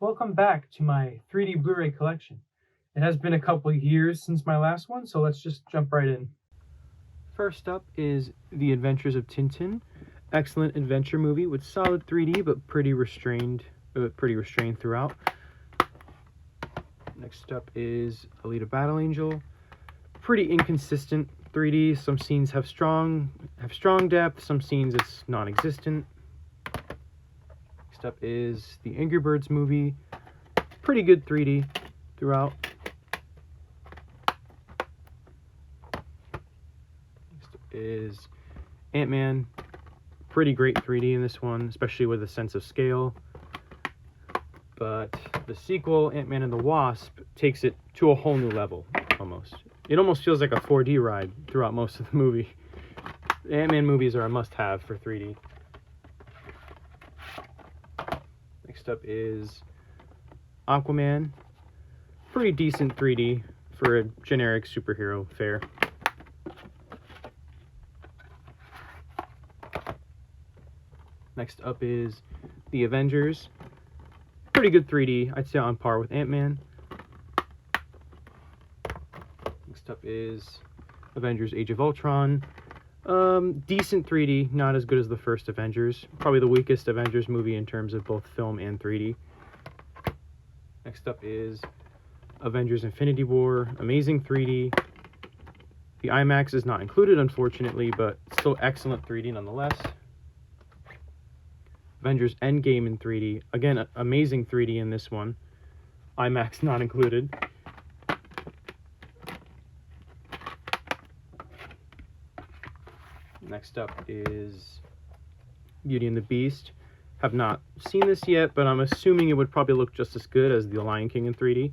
Welcome back to my 3D Blu-ray collection. It has been a couple of years since my last one, so let's just jump right in. First up is The Adventures of Tintin. Excellent adventure movie with solid 3D but pretty restrained throughout. Next up is Alita Battle Angel. Pretty inconsistent 3D. Some scenes have strong depth, some scenes it's non-existent. Next up is the Angry Birds movie. Pretty good 3D throughout. Next up is Ant-Man. Pretty great 3D in this one, especially with a sense of scale. But the sequel, Ant-Man and the Wasp, takes it to a whole new level, almost. It almost feels like a 4D ride throughout most of the movie. The Ant-Man movies are a must-have for 3D. Next up is Aquaman. Pretty decent 3D for a generic superhero fare. Next up is The Avengers. Pretty good 3D, I'd say on par with Ant-Man. Next up is Avengers Age of Ultron. Decent 3D, not as good as the first Avengers. Probably the weakest Avengers movie in terms of both film and 3D. Next up is Avengers Infinity War. Amazing 3D. The IMAX is not included, unfortunately, but still excellent 3D nonetheless. Avengers Endgame in 3D. Again, amazing 3D in this one. IMAX not included. Next up is Beauty and the Beast. Have not seen this yet, but I'm assuming it would probably look just as good as The Lion King in 3D.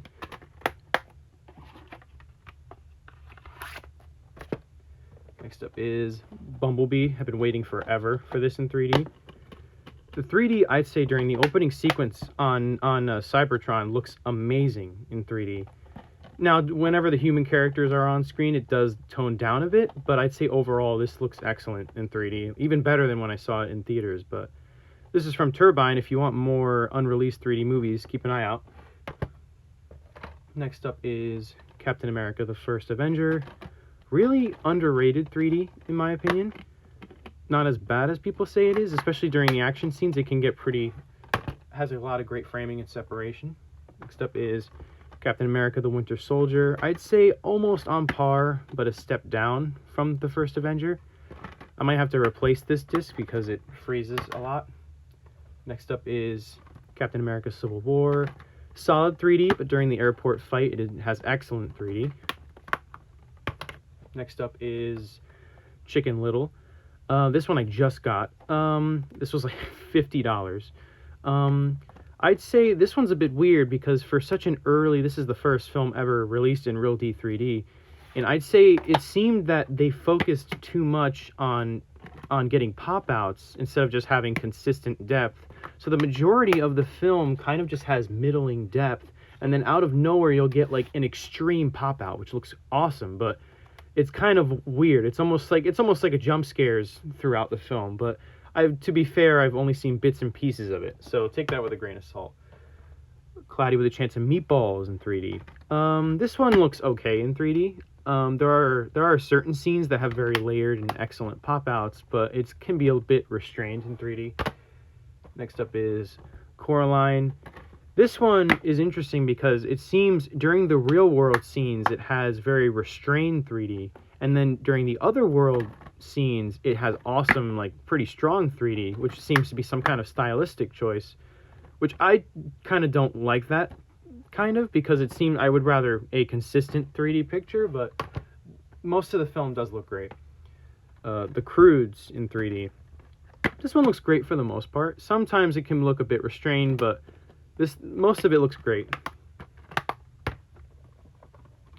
Next up is Bumblebee. I've been waiting forever for this in 3D. The 3D, I'd say, during the opening sequence on Cybertron looks amazing in 3D. Now, whenever the human characters are on screen, it does tone down a bit, but I'd say overall this looks excellent in 3D. Even better than when I saw it in theaters, but this is from Turbine. If you want more unreleased 3D movies, keep an eye out. Next up is Captain America, the First Avenger. Really underrated 3D, in my opinion. Not as bad as people say it is, especially during the action scenes. It can get has a lot of great framing and separation. Next up is Captain America, the Winter Soldier. I'd say almost on par, but a step down from the first Avenger. I might have to replace this disc because it freezes a lot. Next up is Captain America Civil War. Solid 3D, but during the airport fight, it has excellent 3D. Next up is Chicken Little. This one I just got. This was like $50. I'd say this one's a bit weird because for such an early, this is the first film ever released in real D3D, and I'd say it seemed that they focused too much on getting pop-outs instead of just having consistent depth. So the majority of the film kind of just has middling depth, and then out of nowhere you'll get like an extreme pop-out, which looks awesome, but it's kind of weird. It's almost like a jump scares throughout the film, but to be fair, I've only seen bits and pieces of it, so take that with a grain of salt. Cloudy with a Chance of Meatballs in 3D. This one looks okay in 3D. There are certain scenes that have very layered and excellent pop-outs, but it can be a bit restrained in 3D. Next up is Coraline. This one is interesting because it seems during the real world scenes it has very restrained 3D, and then during the other world scenes it has awesome, like pretty strong 3D, which seems to be some kind of stylistic choice, which I kind of don't like that because it seemed I would rather a consistent 3D picture, but most of the film does look great. The Croods in 3D. This one looks great for the most part. Sometimes it can look a bit restrained, but most of it looks great. All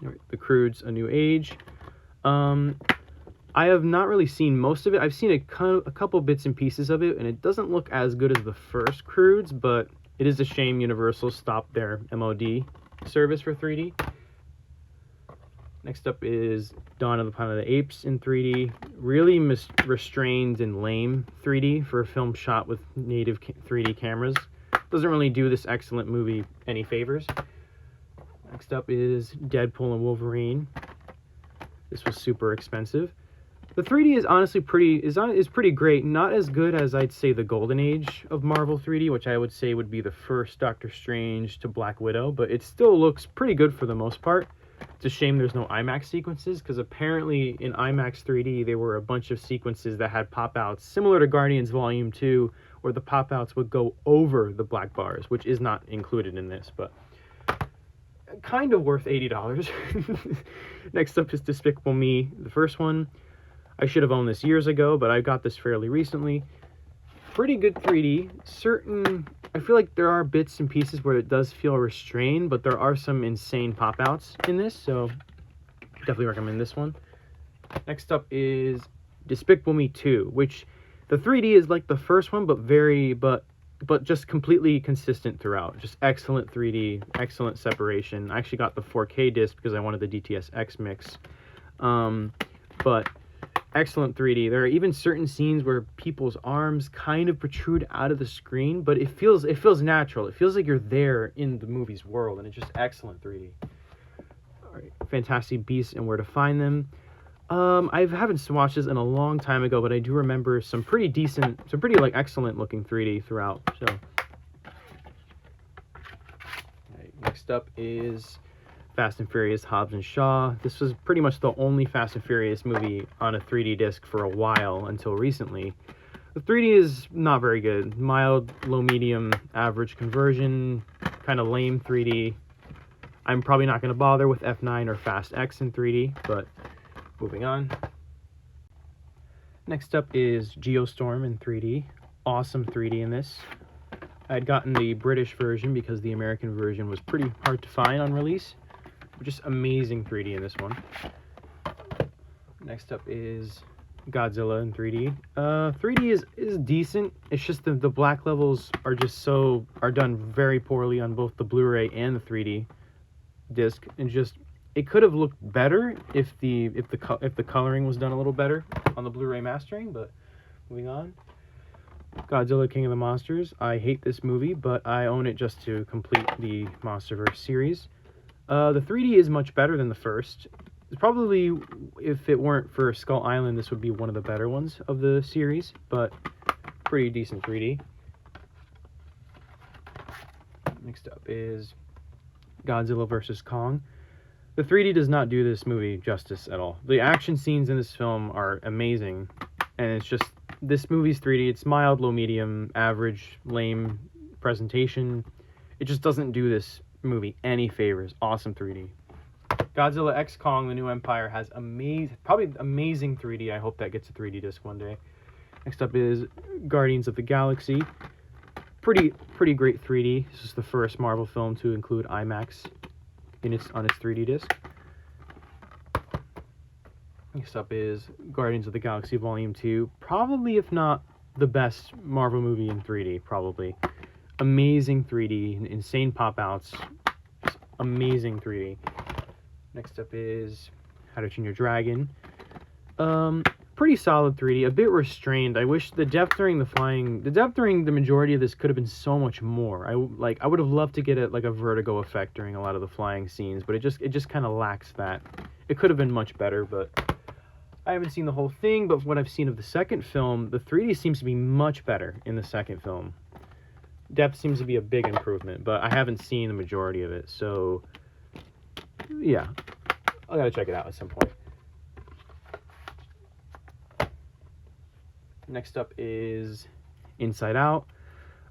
right, The Croods, A New Age. I have not really seen most of it. I've seen a couple bits and pieces of it, and it doesn't look as good as the first Croods, but it is a shame Universal stopped their MOD service for 3D. Next up is Dawn of the Planet of the Apes in 3D. Really restrained and lame 3D for a film shot with native 3D cameras. doesn't really do this excellent movie any favors. Next up is Deadpool and Wolverine. This was super expensive. The 3D is honestly pretty great. Not as good as I'd say the golden age of Marvel 3D, which I would say would be the first Doctor Strange to Black Widow, but it still looks pretty good for the most part. It's a shame there's no IMAX sequences, because apparently in IMAX 3D there were a bunch of sequences that had pop-outs similar to Guardians Volume 2, where the pop-outs would go over the black bars, which is not included in this, but kind of worth $80. Next up is Despicable Me, the first one. I should have owned this years ago, but I got this fairly recently. Pretty good 3D. I feel like there are bits and pieces where it does feel restrained, but there are some insane pop-outs in this, so definitely recommend this one. Next up is Despicable Me 2, which the 3D is like the first one, but just completely consistent throughout. Just excellent 3D, excellent separation. I actually got the 4K disc because I wanted the DTS-X mix. But excellent 3D. There are even certain scenes where people's arms kind of protrude out of the screen, but it feels natural. It feels like you're there in the movie's world, and it's just excellent 3D. All right, Fantastic Beasts and Where to Find Them. I haven't watched this in a long time ago, but I do remember some pretty like excellent looking 3D throughout. So, all right, next up is Fast and Furious Hobbs and Shaw. This was pretty much the only Fast and Furious movie on a 3D disc for a while until recently. The 3D is not very good. Mild, low, medium, average conversion, kind of lame 3D. I'm probably not going to bother with F9 or Fast X in 3D, but moving on. Next up is Geostorm in 3D. Awesome 3D in this. I had gotten the British version because the American version was pretty hard to find on release. Just amazing 3D in this one. Next up is Godzilla in 3D. 3D is decent. It's just the black levels are done very poorly on both the Blu-ray and the 3D disc, and just it could have looked better if the coloring was done a little better on the Blu-ray mastering. But moving on. Godzilla King of the Monsters. I hate this movie, but I own it just to complete the MonsterVerse series. The 3D is much better than the first. It's probably, if it weren't for Skull Island, this would be one of the better ones of the series, but pretty decent 3D. Next up is Godzilla vs. Kong. The 3D does not do this movie justice at all. The action scenes in this film are amazing, and it's just, this movie's 3D, it's mild, low, medium, average, lame presentation. It just doesn't do this movie any favors. Awesome 3D. Godzilla x Kong: The New Empire has probably amazing 3D. I hope that gets a 3D disc one day. Next up is Guardians of the Galaxy. Pretty great 3D. This is the first Marvel film to include IMAX on its 3D disc. Next up is Guardians of the Galaxy Volume 2. Probably, if not the best Marvel movie in 3D, probably. Amazing 3D, insane pop-outs, amazing 3D. Next up is How to Train Your Dragon. Pretty solid 3D, a bit restrained. I wish the depth during the majority of this could have been so much more. I would have loved to get a vertigo effect during a lot of the flying scenes, but it just kind of lacks that. It could have been much better, but I haven't seen the whole thing. But what I've seen of the second film, the 3D seems to be much better in the second film. Depth seems to be a big improvement, but I haven't seen the majority of it, so yeah, I gotta check it out at some point. Next up is Inside Out.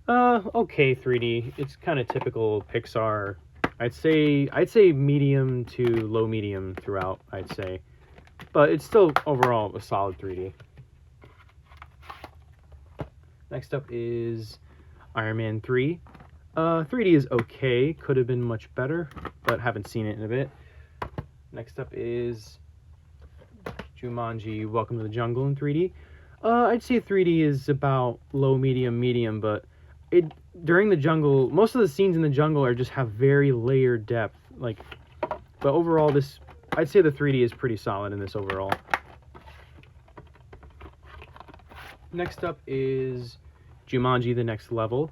Okay 3D. It's kind of typical Pixar. I'd say medium to low medium throughout, I'd say, but it's still overall a solid 3D. Next up is Iron Man 3. 3D is okay. Could have been much better, but haven't seen it in a bit. Next up is Jumanji: Welcome to the Jungle in 3D. I'd say 3D is about low, medium, but during the jungle, most of the scenes in the jungle have very layered depth. But overall, I'd say the 3D is pretty solid in this overall. Next up is Jumanji: The Next Level.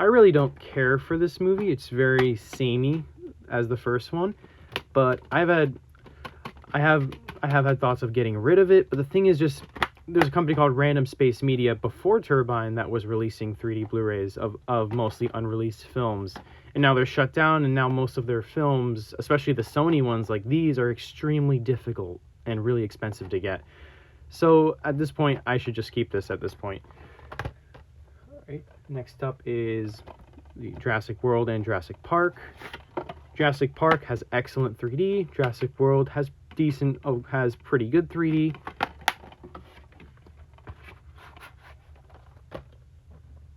I really don't care for this movie. It's very samey as the first one, but I have had thoughts of getting rid of it. But the thing is, just there's a company called Random Space Media before Turbine that was releasing 3D Blu-rays of mostly unreleased films, and now they're shut down. And now most of their films, especially the Sony ones like these, are extremely difficult and really expensive to get. So at this point, I should just keep this at this point. All right. Next up is the Jurassic World and Jurassic Park. Jurassic Park has excellent 3D. Jurassic World has pretty good 3D.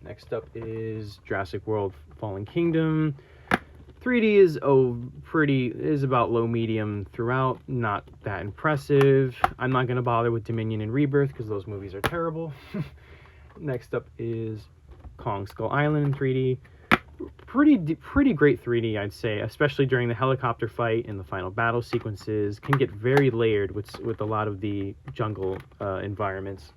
Next up is Jurassic World Fallen Kingdom. 3D is about low medium throughout, not that impressive. I'm not going to bother with Dominion and Rebirth because those movies are terrible. Next up is Kong Skull Island in 3D. Pretty great 3D, I'd say, especially during the helicopter fight and the final battle sequences. Can get very layered with a lot of the jungle environments.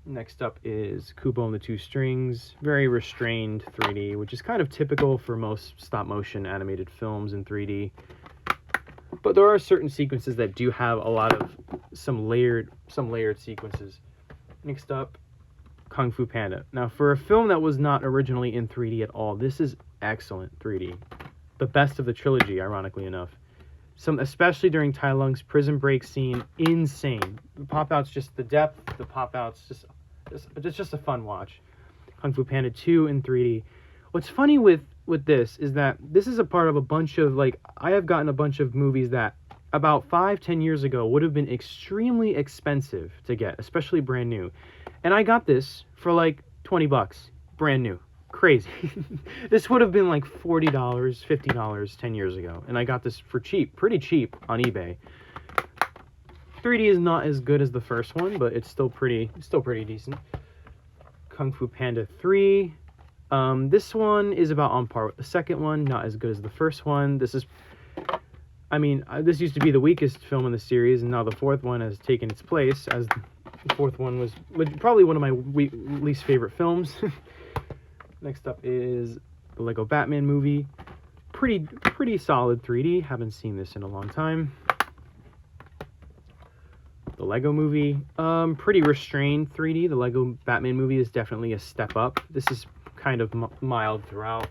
Next up is Kubo and the Two Strings. Very restrained 3D, which is kind of typical for most stop-motion animated films in 3D. But there are certain sequences that do have a lot of some layered sequences. Next up, Kung Fu Panda. Now, for a film that was not originally in 3D at all, this is excellent 3D. The best of the trilogy, ironically enough. Especially during Tai Lung's prison break scene, insane. The pop-outs, just the depth, the pop-outs, just a fun watch. Kung Fu Panda 2 in 3D. What's funny with this is that this is a part of a bunch of, like, I have gotten a bunch of movies that about 5-10 years ago would have been extremely expensive to get, especially brand new. And I got this for like $20, brand new. Crazy. This would have been like $40, $50 10 years ago. And I got this for pretty cheap on eBay. 3D is not as good as the first one, but it's still pretty decent. Kung Fu Panda 3. This one is about on par with the second one, not as good as the first one. This used to be the weakest film in the series, and now the fourth one has taken its place, as the fourth one was probably one of my least favorite films. Next up is the Lego Batman movie. Pretty solid 3D. Haven't seen this in a long time. The Lego movie, pretty restrained 3D. The Lego Batman movie is definitely a step up. This is kind of mild throughout.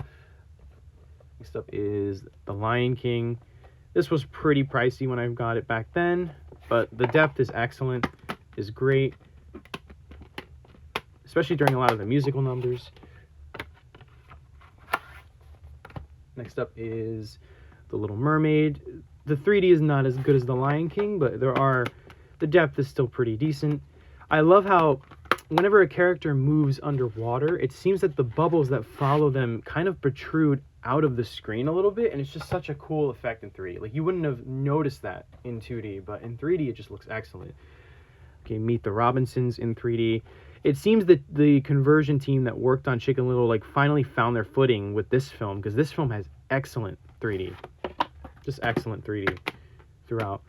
Next up is The Lion King. This was pretty pricey when I got it back then, but the depth is excellent, is great, especially during a lot of the musical numbers. Next up is The Little Mermaid. The 3D is not as good as The Lion King, but the depth is still pretty decent. I love how whenever a character moves underwater, it seems that the bubbles that follow them kind of protrude out of the screen a little bit, and it's just such a cool effect in 3D. Like, you wouldn't have noticed that in 2D, but in 3D it just looks excellent. Okay, Meet the Robinsons in 3D. It seems that the conversion team that worked on Chicken Little finally found their footing with this film, because this film has excellent 3D. Just excellent 3D throughout.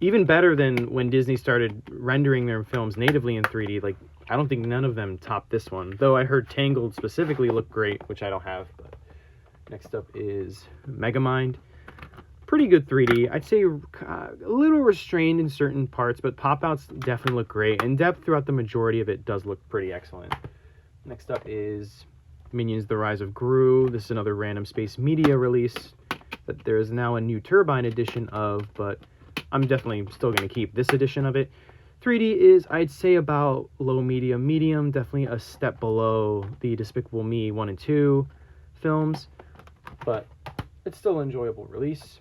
Even better than when Disney started rendering their films natively in 3D. Like, I don't think none of them topped this one. Though I heard Tangled specifically looked great, which I don't have. But next up is Megamind. Pretty good 3D. I'd say a little restrained in certain parts, but pop-outs definitely look great. And depth throughout the majority of it does look pretty excellent. Next up is Minions: The Rise of Gru. This is another Random Space Media release that there is now a new Turbine edition of, but I'm definitely still going to keep this edition of it. 3D is, I'd say, about low, medium, definitely a step below the Despicable Me 1 and 2 films, but it's still an enjoyable release.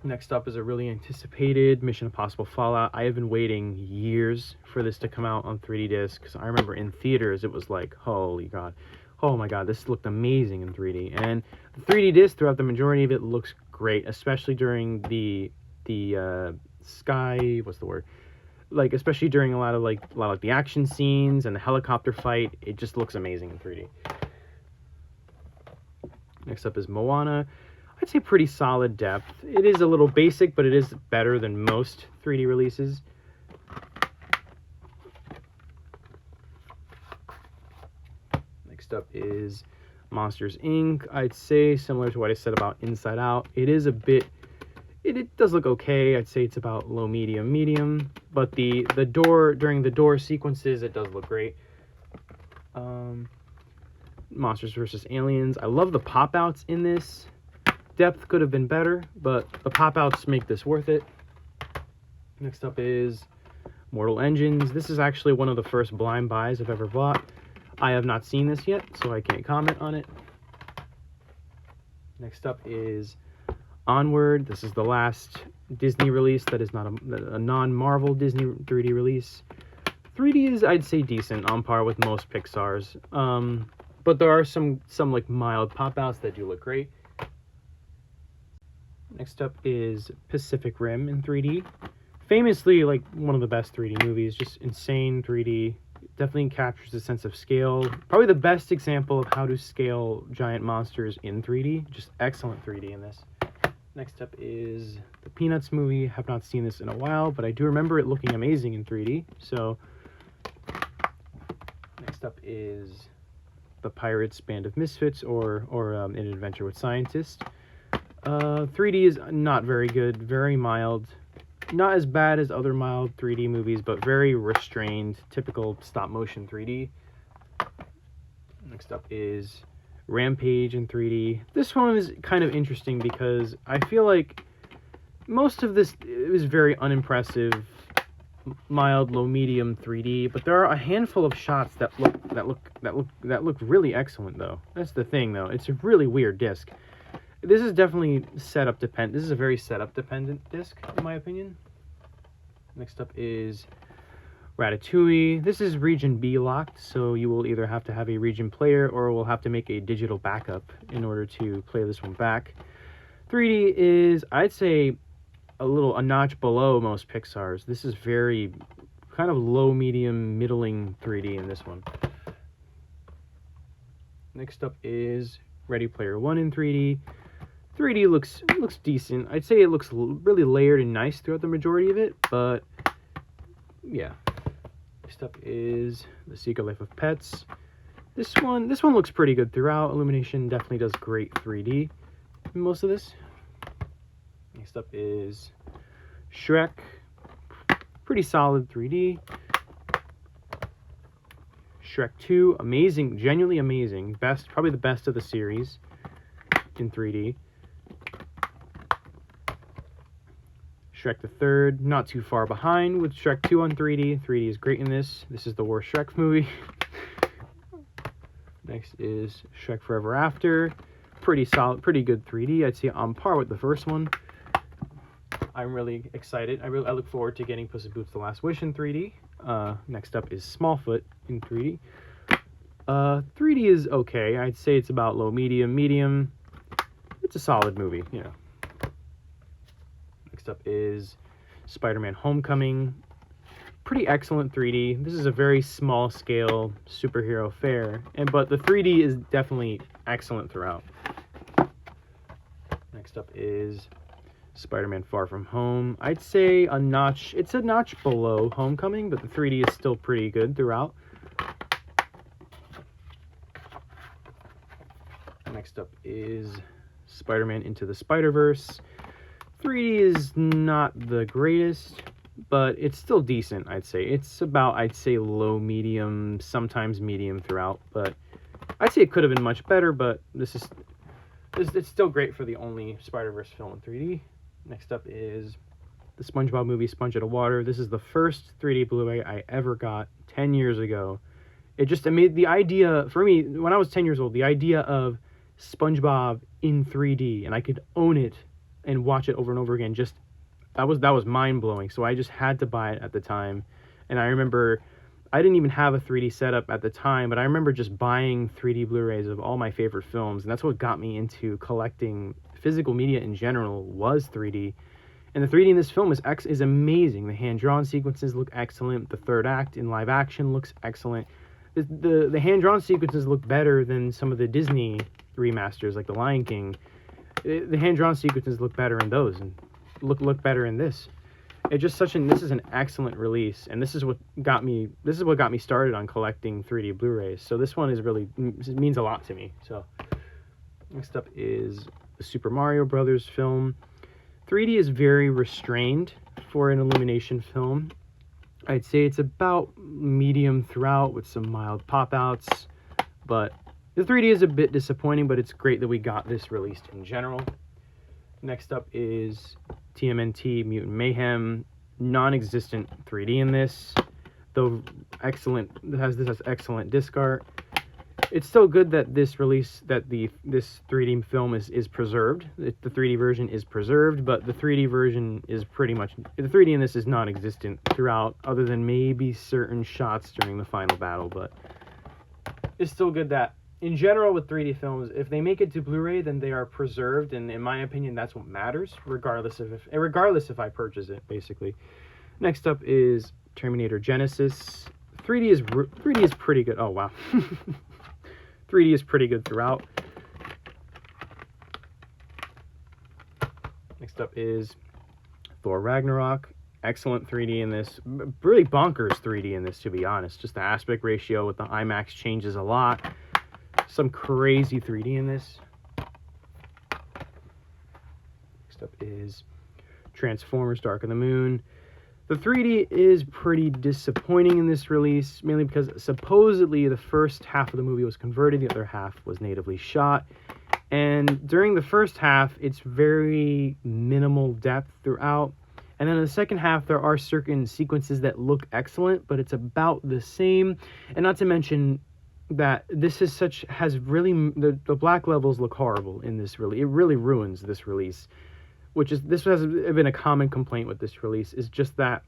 Next up is a really anticipated Mission Impossible Fallout. I have been waiting years for this to come out on 3D disc, because I remember in theaters it was like, holy god, oh my god, this looked amazing in 3D. And the 3D disc throughout the majority of it looks great, especially during the sky, what's the word? Like, especially during a lot of the action scenes and the helicopter fight. It just looks amazing in 3D. Next up is Moana. I'd say pretty solid depth. It is a little basic, but it is better than most 3D releases. Next up is Monsters Inc. I'd say similar to what I said about Inside Out. It is a bit, it does look okay. I'd say it's about low, medium, but the door, during the door sequences, it does look great. Monsters vs. Aliens. I love the pop-outs in this. Depth could have been better, but the pop-outs make this worth it. Next up is Mortal Engines. This is actually one of the first blind buys I've ever bought. I have not seen this yet, so I can't comment on it. Next up is Onward. This is the last Disney release that is not a non-Marvel Disney 3D release. 3D is, I'd say, decent, on par with most Pixar's. But there are some like mild pop-outs that do look great. Next up is Pacific Rim in 3D. Famously, like, one of the best 3D movies. Just insane 3D. Definitely captures a sense of scale. Probably the best example of how to scale giant monsters in 3D. Just excellent 3D in this. Next up is the Peanuts movie. Have not seen this in a while, but I do remember it looking amazing in 3D. So, next up is the Pirates Band of Misfits, or An Adventure with Scientists. 3D is not very good, very mild. Not as bad as other mild 3D movies, but very restrained, typical stop-motion 3D. Next up is Rampage in 3D. This one is kind of interesting because I feel like most of this is very unimpressive, mild, low, medium 3D, but there are a handful of shots that look really excellent though. That's the thing though. It's a really weird disc. This is definitely setup dependent. This is a very setup dependent disc, in my opinion. Next up is Ratatouille. This is region B locked, so you will either have to have a region player or will have to make a digital backup in order to play this one back. 3D is, I'd say, a notch below most Pixar's. This is very kind of low, medium, middling 3D in this one. Next up is Ready Player One in 3D. 3D looks decent. I'd say it looks really layered and nice throughout the majority of it, but yeah. Next up is The Secret Life of Pets. This one looks pretty good throughout. Illumination definitely does great 3D in most of this. Next up is Shrek. Pretty solid 3D. Shrek 2, amazing, genuinely amazing. Best, probably the best of the series in 3D. Shrek the Third, not too far behind with Shrek 2 on 3D. 3D is great in this. This is the worst Shrek movie. Next is Shrek Forever After. Pretty solid, pretty good 3D. I'd say on par with the first one. I'm really excited. I look forward to getting Puss in Boots: The Last Wish in 3D. Next up is Smallfoot in 3D. 3D is okay. I'd say it's about low, medium. It's a solid movie, you know. Next up is Spider-Man Homecoming. Pretty excellent 3D. This is a very small scale superhero fair, but the 3D is definitely excellent throughout. Next up is Spider-Man Far From Home. I'd say it's a notch below Homecoming, but the 3D is still pretty good throughout. Next up is Spider-Man Into the Spider-Verse. 3D is not the greatest, but it's still decent, I'd say. It's about, low, medium, sometimes medium throughout, but I'd say it could have been much better, but it's still great for the only Spider-Verse film in 3D. Next up is the SpongeBob movie, Sponge Out of Water. This is the first 3D Blu-ray I ever got 10 years ago. It made the idea, for me, when I was 10 years old, the idea of SpongeBob in 3D, and I could own it and watch it over and over again, that was mind-blowing. So I just had to buy it at the time. And I remember, I didn't even have a 3D setup at the time, but I remember just buying 3D Blu-rays of all my favorite films, and that's what got me into collecting physical media in general, was 3D. And the 3D in this film is amazing. The hand-drawn sequences look excellent. The third act in live action looks excellent. The hand-drawn sequences look better than some of the Disney remasters, like The Lion King. The hand-drawn sequences look better in those, and look better in this. It just this is an excellent release, and this is what got me started on collecting 3D Blu-rays. So this one is really means a lot to me. So next up is the Super Mario Brothers film. 3D is very restrained for an Illumination film. I'd say it's about medium throughout with some mild pop-outs, but the 3D is a bit disappointing, but it's great that we got this released in general. Next up is TMNT Mutant Mayhem, non-existent 3D in this, though excellent. This has excellent disc art. It's still good that this 3D film is preserved. The 3D version is preserved, but the 3D version is pretty much the 3D in this is non-existent throughout, other than maybe certain shots during the final battle. But it's still good that, in general, with 3D films, if they make it to Blu-ray, then they are preserved, and in my opinion, that's what matters, regardless if I purchase it, basically. Next up is Terminator Genisys. 3D is pretty good. Oh wow. 3D is pretty good throughout. Next up is Thor Ragnarok. Excellent 3D in this. Really bonkers 3D in this, to be honest. Just the aspect ratio with the IMAX changes a lot. Some crazy 3D in this. Next up is Transformers Dark of the Moon. The 3D is pretty disappointing in this release, mainly because supposedly the first half of the movie was converted, the other half was natively shot. And during the first half, it's very minimal depth throughout. And then in the second half, there are certain sequences that look excellent, but it's about the same. And not to mention that this is the black levels look horrible in this release. It really ruins this release. This has been a common complaint with this release, is just that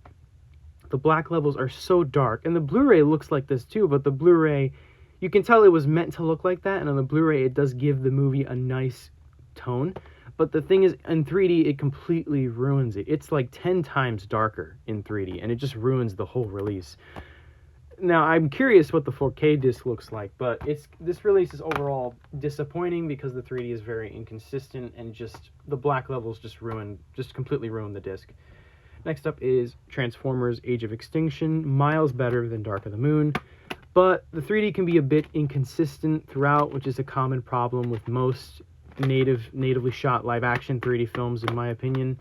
the black levels are so dark. And the Blu-ray looks like this too, but the Blu-ray, you can tell it was meant to look like that, and on the Blu-ray it does give the movie a nice tone. But the thing is, in 3D, it completely ruins it. It's like 10 times darker in 3D, and it just ruins the whole release. Now, I'm curious what the 4K disc looks like, but this release is overall disappointing because the 3D is very inconsistent, and just the black levels just completely ruin the disc. Next up is Transformers Age of Extinction, miles better than Dark of the Moon, but the 3D can be a bit inconsistent throughout, which is a common problem with most natively shot live-action 3D films, in my opinion.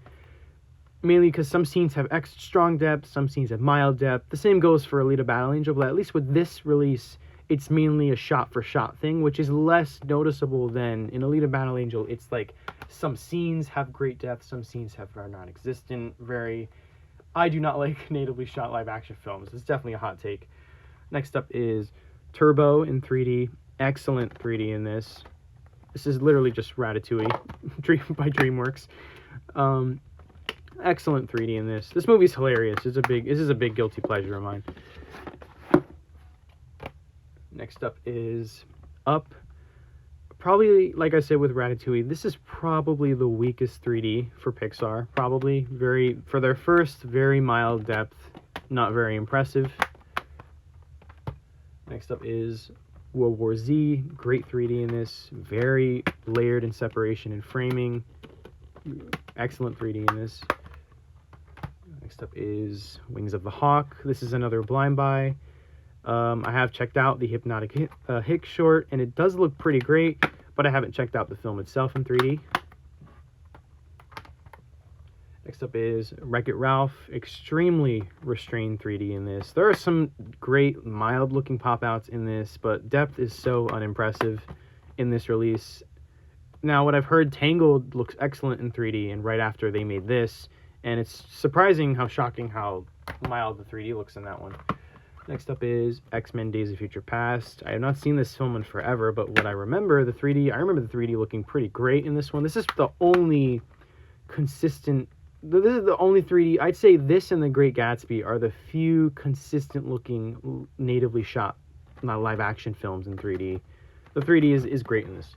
Mainly because some scenes have extra strong depth, some scenes have mild depth. The same goes for Alita Battle Angel, but at least with this release, it's mainly a shot-for-shot thing, which is less noticeable than in Alita Battle Angel. It's like some scenes have great depth, some scenes are non-existent. I do not like natively shot live-action films. It's definitely a hot take. Next up is Turbo in 3D. Excellent 3D in this. This is literally just Ratatouille by DreamWorks. Excellent 3D in this. This movie's hilarious. This is a big guilty pleasure of mine. Next up is Up. Probably, like I said with Ratatouille, this is probably the weakest 3D for Pixar. Probably for their first, very mild depth, not very impressive. Next up is World War Z. Great 3D in this. Very layered in separation and framing. Excellent 3D in this. Next up is Wings of the Hawk. This is another blind buy. I have checked out the Hypnotic Hick short, and it does look pretty great, but I haven't checked out the film itself in 3D. Next up is Wreck-It Ralph. Extremely restrained 3D in this. There are some great mild-looking pop-outs in this, but depth is so unimpressive in this release. Now, what I've heard, Tangled looks excellent in 3D, and right after they made this, and it's shocking how mild the 3D looks in that one. Next up is X-Men Days of Future Past. I have not seen this film in forever, but what I remember, the 3D looking pretty great in this one. This is the only consistent, this is the only 3D, I'd say this and The Great Gatsby are the few consistent looking natively shot, not live action films in 3D. The 3D is great in this.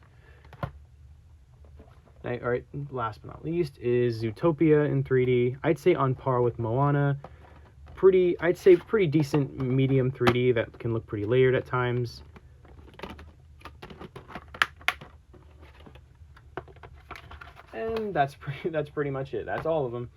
Alright, last but not least is Zootopia in 3D. I'd say on par with Moana. I'd say pretty decent medium 3D that can look pretty layered at times. And that's pretty much it. That's all of them.